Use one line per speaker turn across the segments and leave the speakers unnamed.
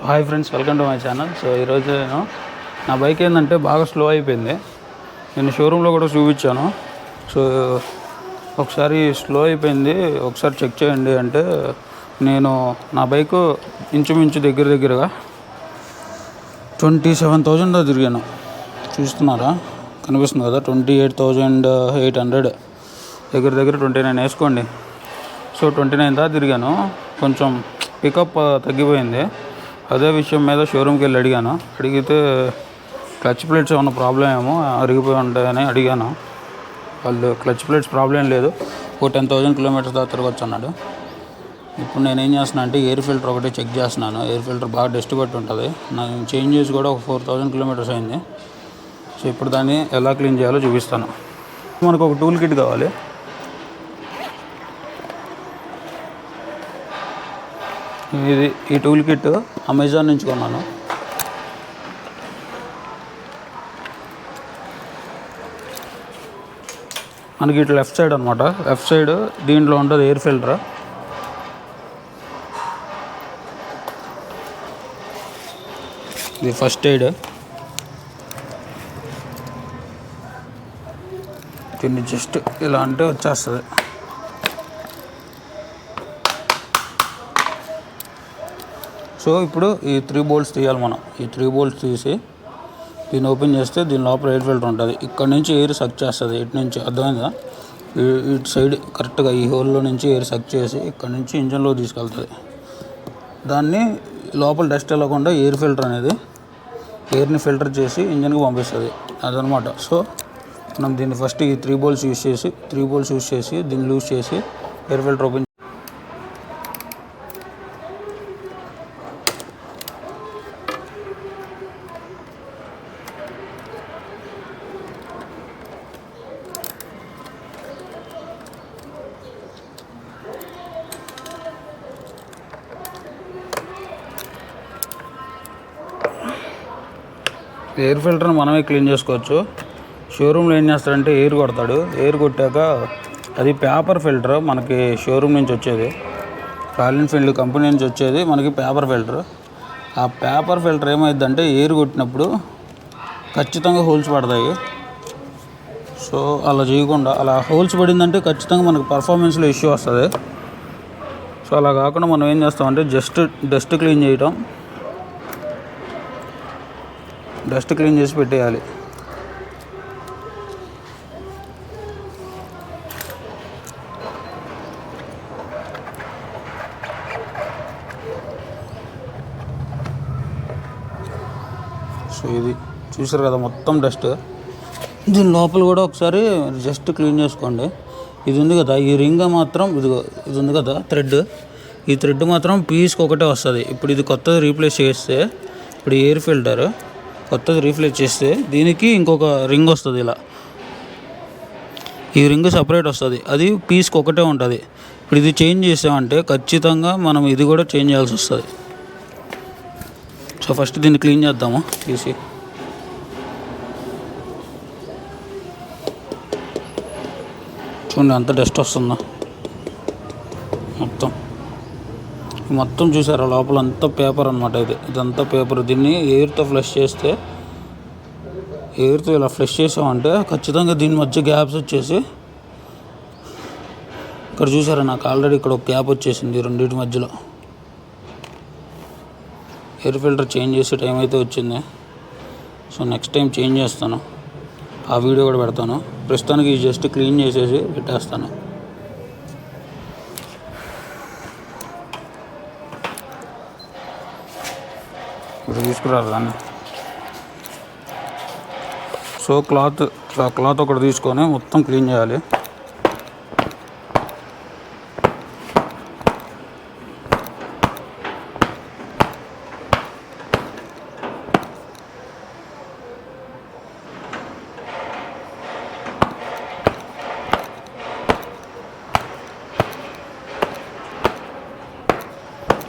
Hi friends, welcome to my channel. So ఈరోజు నేను నా బైక్ ఏంటంటే బాగా స్లో అయిపోయింది. నేను షోరూంలో కూడా చూపించాను. సో ఒకసారి స్లో అయిపోయింది, ఒకసారి చెక్ చేయండి అంటే నేను నా బైకు ఇంచుమించు దగ్గరగా 27,000 తిరిగాను. చూస్తున్నారా, కనిపిస్తుంది కదా, 28,800 దగ్గర 29 వేసుకోండి. సో 29 దాకా తిరిగాను. కొంచెం పికప్ తగ్గిపోయింది. అదే విషయం మీద షోరూమ్కి వెళ్ళి అడిగితే క్లచ్ ప్లేట్స్ ఏమన్నా ప్రాబ్లం ఏమో అరిగిపోయి ఉంటాయని అడిగాను. వాళ్ళు క్లచ్ ప్లేట్స్ ప్రాబ్లం లేదు, 10,000 కిలోమీటర్స్ దాకా తిరగచ్చు అన్నాడు. ఇప్పుడు నేను ఏం చేస్తున్నా అంటే ఎయిర్ ఫిల్టర్ ఒకటి చెక్ చేస్తున్నాను. ఎయిర్ ఫిల్టర్ బాగా డస్ట్ పట్టి ఉంటుంది. నాకు చేంజ్ చేసి కూడా ఒక 4,000 కిలోమీటర్స్ అయింది. సో ఇప్పుడు దాన్ని ఎలా క్లీన్ చేయాలో చూపిస్తాను. మనకు ఒక టూల్ కిట్ కావాలి. ఈ టూల్ కిట్ అమెజాన్ నుంచి కొన్నాను. మనకి ఇట్లా లెఫ్ట్ సైడ్ అనమాట, లెఫ్ట్ సైడ్ దీంట్లో ఉంటుంది ఎయిర్ ఫిల్టర్. ఇది ఫస్ట్ ఎయిడ్. దీన్ని జస్ట్ ఇలా అంటే వచ్చేస్తుంది. సో ఇప్పుడు ఈ 3 bolts తీయాలి మనం. ఈ 3 bolts తీసి దీన్ని ఓపెన్ చేస్తే దీని లోపల ఎయిర్ ఫిల్టర్ ఉంటుంది. ఇక్కడ నుంచి ఎయిర్ సక్ చేస్తుంది, ఇటు నుంచి. అర్థమైందా? ఇటు సైడ్ కరెక్ట్గా ఈ హోల్లో నుంచి ఎయిర్ సక్ చేసి ఇక్కడ నుంచి ఇంజన్లో తీసుకెళ్తుంది. దాన్ని లోపల డస్ట్ వెళ్ళకుండా ఎయిర్ ఫిల్టర్ అనేది ఎయిర్ని ఫిల్టర్ చేసి ఇంజన్కి పంపిస్తుంది. అదనమాట. సో మనం దీన్ని ఫస్ట్ ఈ 3 bolts యూస్ చేసి దీన్ని లూజ్ చేసి ఎయిర్ ఫిల్టర్ ఓపెన్. ఎయిర్ ఫిల్టర్ని మనమే క్లీన్ చేసుకోవచ్చు. షోరూమ్లో ఏం చేస్తాడంటే ఎయిర్ కొడతాడు. ఎయిర్ కొట్టాక అది పేపర్ ఫిల్టర్ మనకి షోరూమ్ నుంచి వచ్చేది, రాయల్ ఎన్ఫీల్డ్ కంపెనీ నుంచి వచ్చేది మనకి పేపర్ ఫిల్టర్. ఆ పేపర్ ఫిల్టర్ ఏమైందంటే ఎయిర్ కొట్టినప్పుడు ఖచ్చితంగా హోల్స్ పడతాయి. సో అలా చేయకుండా, అలా హోల్స్ పడిందంటే ఖచ్చితంగా మనకు పర్ఫార్మెన్స్లో ఇష్యూ వస్తుంది. సో అలా కాకుండా మనం ఏం చేస్తామంటే డస్ట్ క్లీన్ చేసి పెట్టేయాలి. సో ఇది చూసారు కదా, మొత్తం డస్ట్. దీని లోపల కూడా ఒకసారి జస్ట్ క్లీన్ చేసుకోండి. ఇది ఉంది కదా, ఈ రింగ్ మాత్రం ఇది ఉంది కదా థ్రెడ్, ఈ థ్రెడ్ మాత్రం పీస్కి ఒకటే వస్తుంది. ఇప్పుడు ఇది కొత్తది రీప్లేస్ చేస్తే, ఇప్పుడు ఎయిర్ ఫిల్టర్ కొత్తది రీప్లేస్ చేస్తే దీనికి ఇంకొక రింగ్ వస్తుంది. ఇలా ఈ రింగ్ సపరేట్ వస్తుంది, అది పీస్కి ఒకటే ఉంటుంది. ఇప్పుడు ఇది చేంజ్ చేసామంటే ఖచ్చితంగా మనం ఇది కూడా చేంజ్ చేయాల్సి వస్తుంది. సో ఫస్ట్ దీన్ని క్లీన్ చేద్దాము. తీసి చూడండి అంత డస్ట్ వస్తుందా. మొత్తం చూసారా, లోపల అంతా పేపర్ అనమాట. ఇదంతా పేపర్. దీన్ని ఎయిర్తో ఫ్లష్ చేస్తే, ఎయిర్తో ఇలా ఫ్లష్ చేసామంటే ఖచ్చితంగా దీని మధ్య గ్యాప్స్ వచ్చేసి, ఇక్కడ చూసారా నాకు ఆల్రెడీ ఇక్కడ ఒక గ్యాప్ వచ్చేసింది రెండింటి మధ్యలో. ఎయిర్ ఫిల్టర్ చేంజ్ చేసే టైం అయితే వచ్చింది. సో నెక్స్ట్ టైం చేంజ్ చేస్తాను, ఆ వీడియో కూడా పెడతాను. ప్రస్తుతానికి జస్ట్ క్లీన్ చేసేసి పెట్టేస్తాను. ఇప్పుడు తీసుకురారు దాన్ని. సో క్లాత్ ఒకటి తీసుకొని మొత్తం క్లీన్ చేయాలి.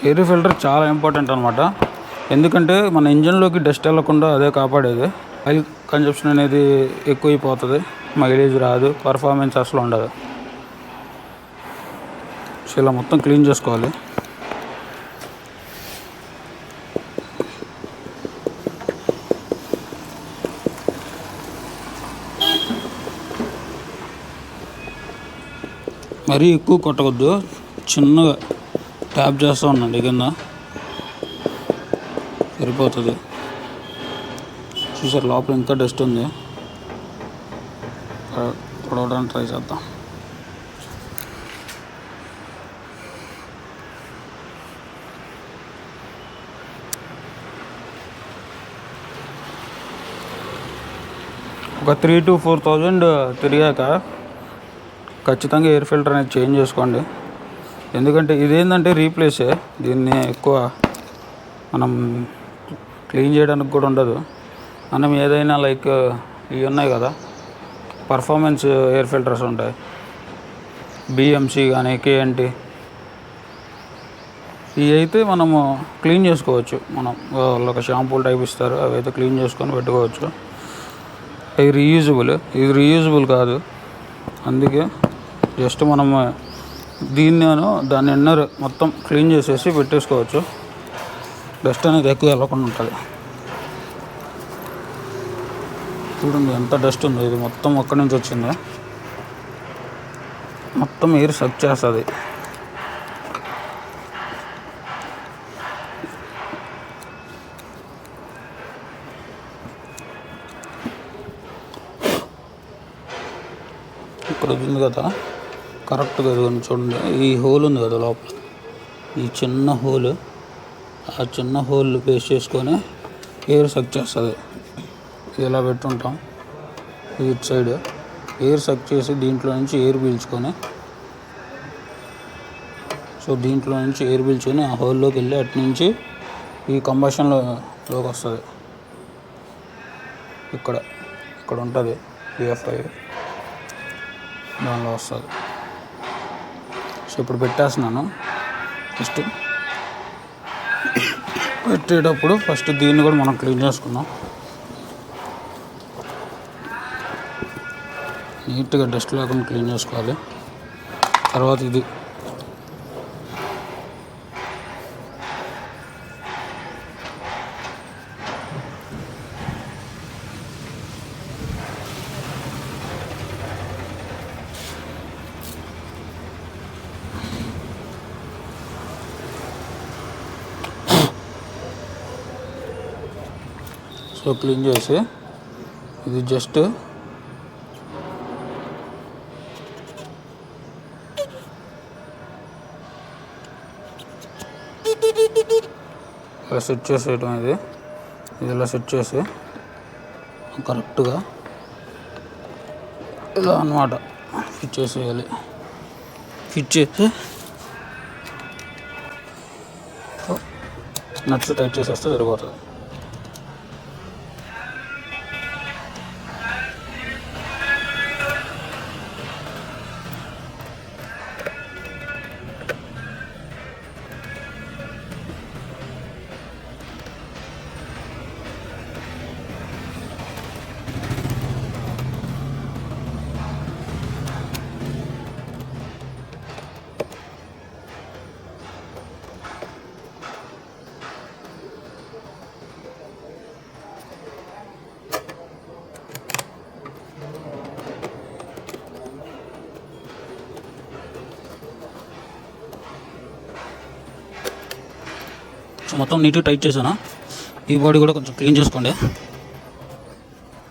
ఎయిర్ ఫిల్టర్ చాలా ఇంపార్టెంట్ అనమాట. ఎందుకంటే మన ఇంజన్లోకి డస్ట్ వెళ్ళకుండా అదే కాపాడేది. ఆయిల్ కన్జప్షన్ అనేది ఎక్కువైపోతుంది, మైలేజ్ రాదు, పర్ఫార్మెన్స్ అసలు ఉండదు. సో ఇలా మొత్తం క్లీన్ చేసుకోవాలి. మరీ ఎక్కువ కొట్టవద్దు, చిన్నగా ట్యాప్ చేస్తూ ఉండండి కింద, సరిపోతుంది. చూసారు లోపల ఇంకా డస్ట్ ఉంది, పొడవడానికి ట్రై చేద్దాం. ఒక 3,000 to 4,000 తిరిగాక ఖచ్చితంగా ఎయిర్ ఫిల్టర్ అనేది చేంజ్ చేసుకోండి. ఎందుకంటే ఇదేంటంటే రీప్లేసే, దీన్ని ఎక్కువ మనం క్లీన్ చేయడానికి కూడా ఉండదు. మనం ఏదైనా లైక్ ఇవి ఉన్నాయి కదా, పర్ఫార్మెన్స్ ఎయిర్ ఫిల్టర్స్ ఉంటాయి, బిఎంసి కానీ కేఎన్టీ, ఇవి అయితే మనము క్లీన్ చేసుకోవచ్చు. మనం వాళ్ళొక షాంపూలు టైప్ ఇస్తారు, అవి అయితే క్లీన్ చేసుకొని పెట్టుకోవచ్చు. అవి రీయూజబుల్, ఇది రీయూజబుల్ కాదు. అందుకే జస్ట్ మనం దాని ఇన్నర్ మొత్తం క్లీన్ చేసేసి పెట్టేసుకోవచ్చు. డస్ట్ అనేది ఎక్కువ వెళ్ళకుండా ఉంటుంది. చూడండి ఎంత డస్ట్ ఉందో, ఇది మొత్తం ఒక్కడి నుంచి వచ్చింది, మొత్తం ఎయిర్ సక్ చేస్తుంది. ఇక్కడ ఉంది కదా కరెక్ట్గా, చూడండి ఈ హోల్ ఉంది కదా లోపల, ఈ చిన్న హోల్, ఆ చిన్న హోల్ పేస్ట్ చేసుకొని ఎయిర్ సక్ చేస్తుంది. ఇది ఇలా పెట్టుంటాం, ఇటు సైడ్ ఎయిర్ సక్ చేసి దీంట్లో నుంచి ఎయిర్ పీల్చుకొని, సో దీంట్లో నుంచి ఎయిర్ పీల్చుకొని ఆ హోల్లోకి వెళ్ళి అటు నుంచి ఈ కంబషన్లోకి వస్తుంది. ఇక్కడ ఉంటుంది పిఎఫ్ఐ, దానిలో వస్తుంది. సో ఇప్పుడు పెట్టేస్తున్నాను. ఫస్ట్ పెట్టేటప్పుడు ఫస్ట్ దీన్ని కూడా మనం క్లీన్ చేసుకుందాం. నీట్గా డస్ట్ లేకుండా క్లీన్ చేసుకోవాలి. తర్వాత ఇది సో క్లీన్ చేసి, ఇది జస్ట్ ఇలా సెట్ చేసేయటం. ఇది ఇలా సెట్ చేసి కరెక్ట్గా ఇలా అన్నమాట ఫిట్ చేసేయాలి. ఫిట్ చేసి నట్స్ టైట్ చేసేస్తే సరిపోతుంది. సో మొత్తం నీట్గా టైట్ చేశాను. ఈ బాడీ కూడా కొంచెం క్లీన్ చేసుకోండి.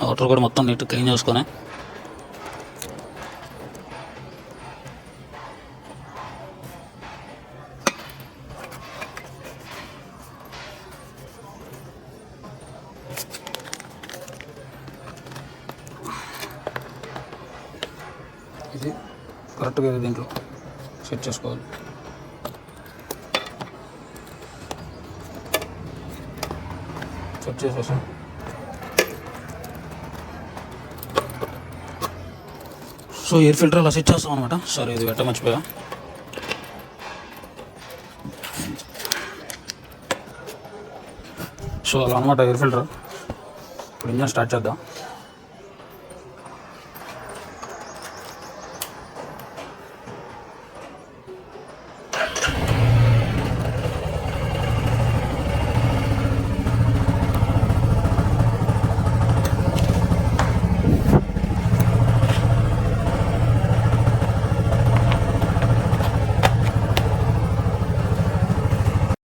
అవుటర్ కూడా మొత్తం నీట్గా క్లీన్ చేసుకొని, ఇది కరెక్ట్గా దీంట్లో సెట్ చేసుకోవాలి. సెట్ చేసేసాం. సో ఎయిర్ ఫిల్టర్ అలా సెట్ చేస్తాం అనమాట. సరే ఇది పెట్ట మర్చిపోయా. సో అలా అనమాట ఎయిర్ ఫిల్టర్. ఇప్పుడు ఇంజన్ స్టార్ట్ చేద్దాం.